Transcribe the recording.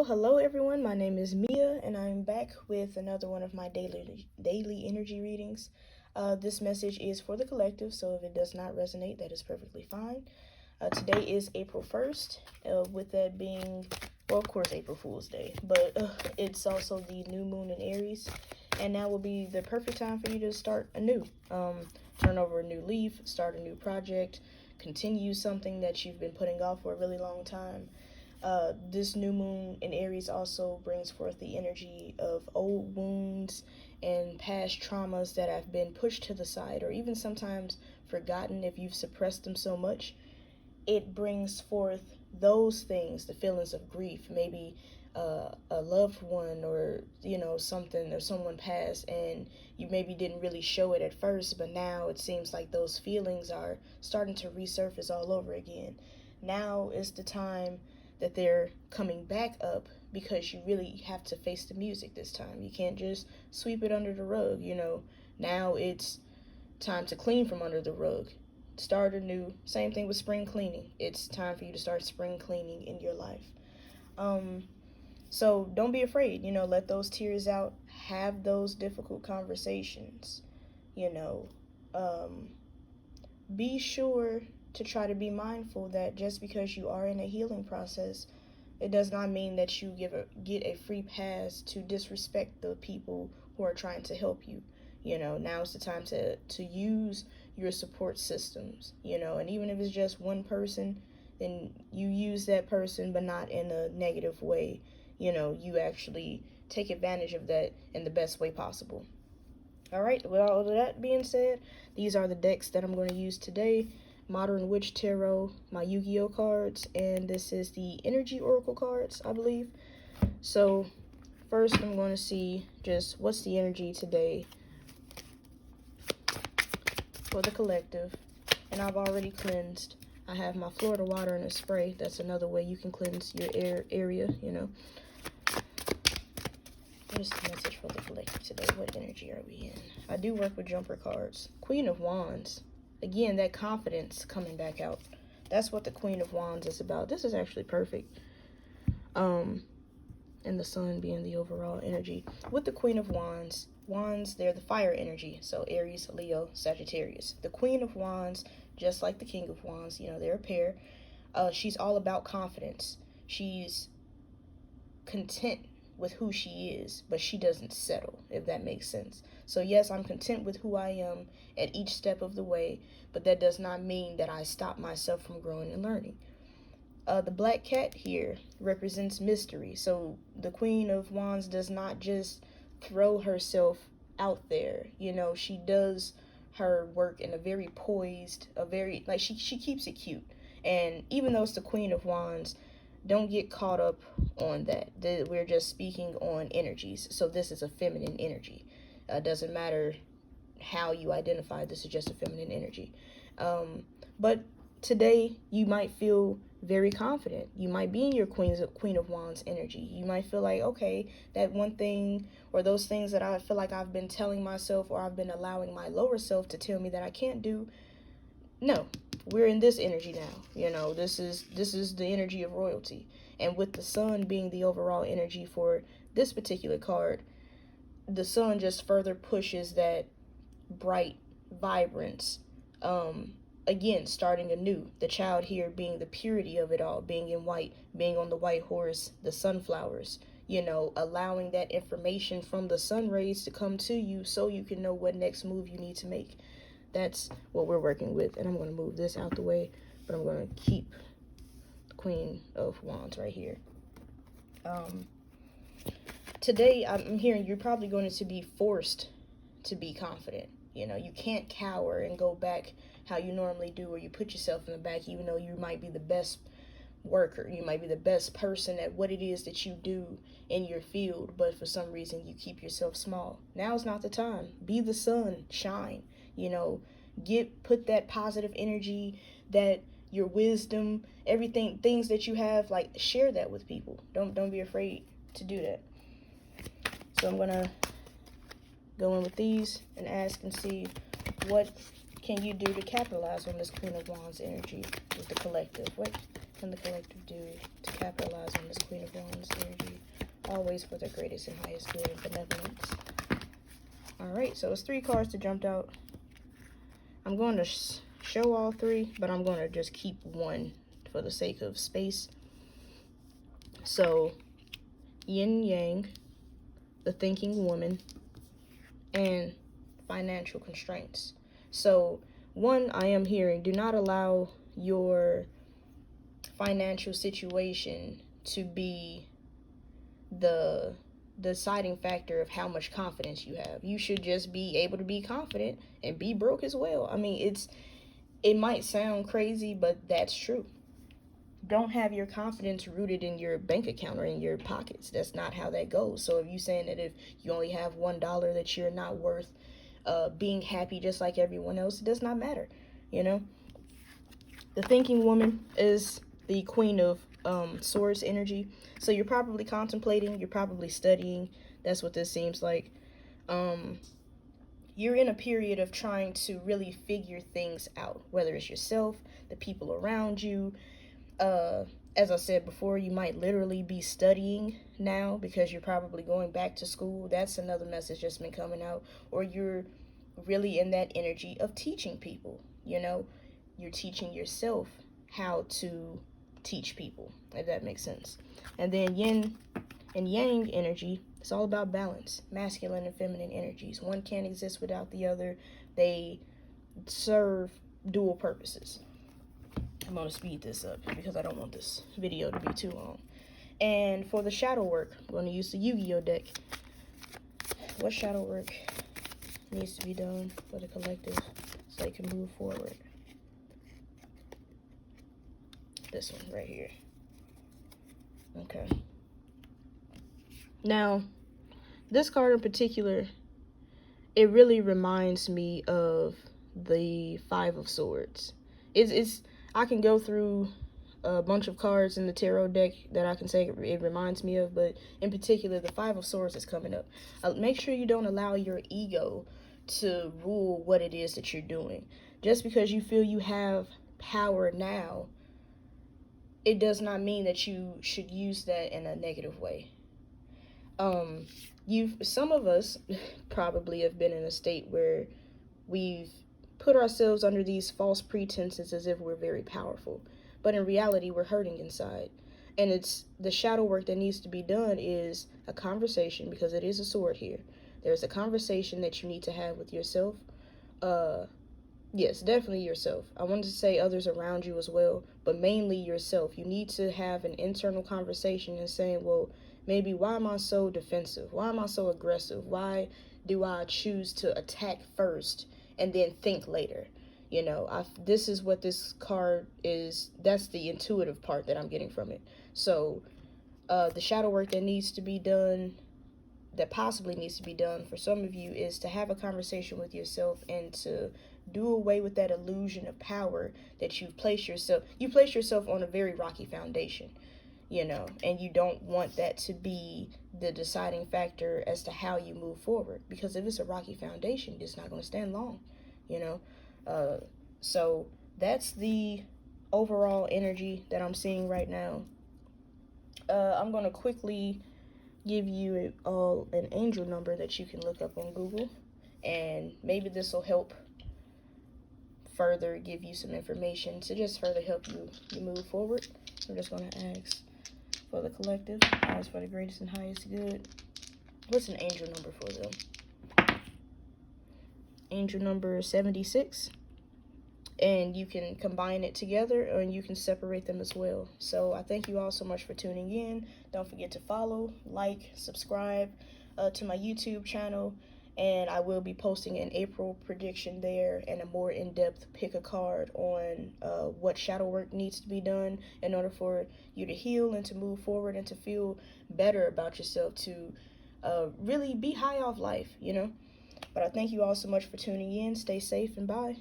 Hello everyone, my name is Mia and I'm back with another one of my daily energy readings. This message is for the collective, so if it does not resonate, that is perfectly fine. Today is April 1st, with that being, well, of course, April Fool's Day, but it's also the new moon in Aries, and now will be the perfect time for you to start anew. Turn over a new leaf, start a new project, continue something that you've been putting off for a really long time. This new moon in Aries also brings forth the energy of old wounds and past traumas that have been pushed to the side or even sometimes forgotten if you've suppressed them so much. It brings forth those things, the feelings of grief, maybe a loved one or, something or someone passed and you maybe didn't really show it at first, but now it seems like those feelings are starting to resurface all over again. Now is the time that they're coming back up because you really have to face the music this time. You can't just sweep it under the rug, Now it's time to clean from under the rug. Start anew. Same thing with spring cleaning. It's time for you to start spring cleaning in your life. So don't be afraid, let those tears out. Have those difficult conversations, Be sure to try to be mindful that just because you are in a healing process, it does not mean that you get a free pass to disrespect the people who are trying to help you. Now's the time to use your support systems, and even if it's just one person, then you use that person, but not in a negative way. You actually take advantage of that in the best way possible. All right, with all of that being said, these are the decks that I'm going to use today. Modern Witch Tarot, my Yu-Gi-Oh cards, and this is the Energy Oracle cards, I believe. So first I'm going to see just what's the energy today for the collective. And I've already cleansed. I have my Florida water in a spray. That's another way you can cleanse your area, What is the message for the collective today? What energy are we in? I do work with jumper cards. Queen of Wands. Again, that confidence coming back out. That's what the Queen of Wands is about. This is actually perfect. And the sun being the overall energy. With the Queen of Wands, they're the fire energy. So Aries, Leo, Sagittarius. The Queen of Wands, just like the King of Wands, they're a pair. She's all about confidence. She's content with who she is, but she doesn't settle, if that makes sense. So yes, I'm content with who I am at each step of the way, but that does not mean that I stop myself from growing and learning. The black cat here represents mystery. So the Queen of Wands does not just throw herself out there. She does her work in a very poised, she keeps it cute. And even though it's the Queen of Wands, don't get caught up on that. We're just speaking on energies. So this is a feminine energy. Doesn't matter how you identify. This is just a feminine energy. But today you might feel very confident. You might be in your Queen of Wands energy. You might feel like, okay, that one thing or those things that I feel like I've been telling myself or I've been allowing my lower self to tell me that I can't do. No, we're in this energy now. This is the energy of royalty. And with the sun being the overall energy for this particular card, the sun just further pushes that bright vibrance. Again, starting anew. The child here being the purity of it all, being in white, being on the white horse, the sunflowers, allowing that information from the sun rays to come to you so you can know what next move you need to make. That's what we're working with. And I'm going to move this out the way, but I'm going to keep the Queen of Wands right here. Today, I'm hearing you're probably going to be forced to be confident. You can't cower and go back how you normally do, or you put yourself in the back, even though you might be the best worker. You might be the best person at what it is that you do in your field, but for some reason you keep yourself small. Now's not the time. Be the sun, shine. Put that positive energy, that your wisdom, everything, things that you have, share that with people. Don't be afraid to do that. So I'm gonna go in with these and ask and see what can you do to capitalize on this Queen of Wands energy with the collective. What can the collective do to capitalize on this Queen of Wands energy, always for the greatest and highest good and benevolence. All right, so it's 3 cards that jumped out. I'm going to show all 3, but I'm going to just keep 1 for the sake of space. So, yin yang, the thinking woman, and financial constraints. So, 1, I am hearing, do not allow your financial situation to be the deciding factor of how much confidence you have. You should just be able to be confident and be broke as well. I mean, it might sound crazy, but that's true. Don't have your confidence rooted in your bank account or in your pockets. That's not how that goes. So if you're saying that if you only have $1 that you're not worth being happy just like everyone else, it does not matter, you know? The thinking woman is the Queen of Swords energy. So you're probably contemplating, you're probably studying. That's what this seems like. You're in a period of trying to really figure things out, whether it's yourself, the people around you. As I said before, you might literally be studying now because you're probably going back to school. That's another message that's been coming out. Or you're really in that energy of teaching people, you know. You're teaching yourself how to teach people, if that makes sense. And then yin and yang energy, it's all about balance, masculine and feminine energies. One can't exist without the other. They serve dual purposes. I'm going to speed this up because I don't want this video to be too long. And for the shadow work, I'm going to use the Yu-Gi-Oh deck. What shadow work needs to be done for the collective so they can move forward? This one right here. Okay. Now, this card in particular, it really reminds me of the 5 of Swords. I can go through a bunch of cards in the tarot deck that I can say it reminds me of, but in particular, the 5 of Swords is coming up. Make sure you don't allow your ego to rule what it is that you're doing. Just because you feel you have power now, it does not mean that you should use that in a negative way. Some of us probably have been in a state where we've put ourselves under these false pretenses as if we're very powerful, but in reality we're hurting inside. And it's the shadow work that needs to be done is a conversation, because it is a sword here. There's a conversation that you need to have with yourself. Yes, definitely yourself. I wanted to say others around you as well, but mainly yourself. You need to have an internal conversation and saying, well, maybe why am I so defensive? Why am I so aggressive? Why do I choose to attack first and then think later? You know, this is what this card is. That's the intuitive part that I'm getting from it. So the shadow work that needs to be done, that possibly needs to be done for some of you, is to have a conversation with yourself and to do away with that illusion of power that you place yourself on a very rocky foundation, you know, and you don't want that to be the deciding factor as to how you move forward, because if it's a rocky foundation, it's not going to stand long, you know. So that's the overall energy that I'm seeing right now. I'm going to quickly give you all an angel number that you can look up on Google, and maybe this will help further give you some information to just further help you move forward. I'm just going to ask for the collective, ask for the greatest and highest good. What's an angel number for them? Angel number 76. And you can combine it together, or you can separate them as well. So I thank you all so much for tuning in. Don't forget to follow, like, subscribe to my YouTube channel. And I will be posting an April prediction there and a more in-depth pick a card on what shadow work needs to be done in order for you to heal and to move forward and to feel better about yourself, to really be high off life, you know. But I thank you all so much for tuning in. Stay safe and bye.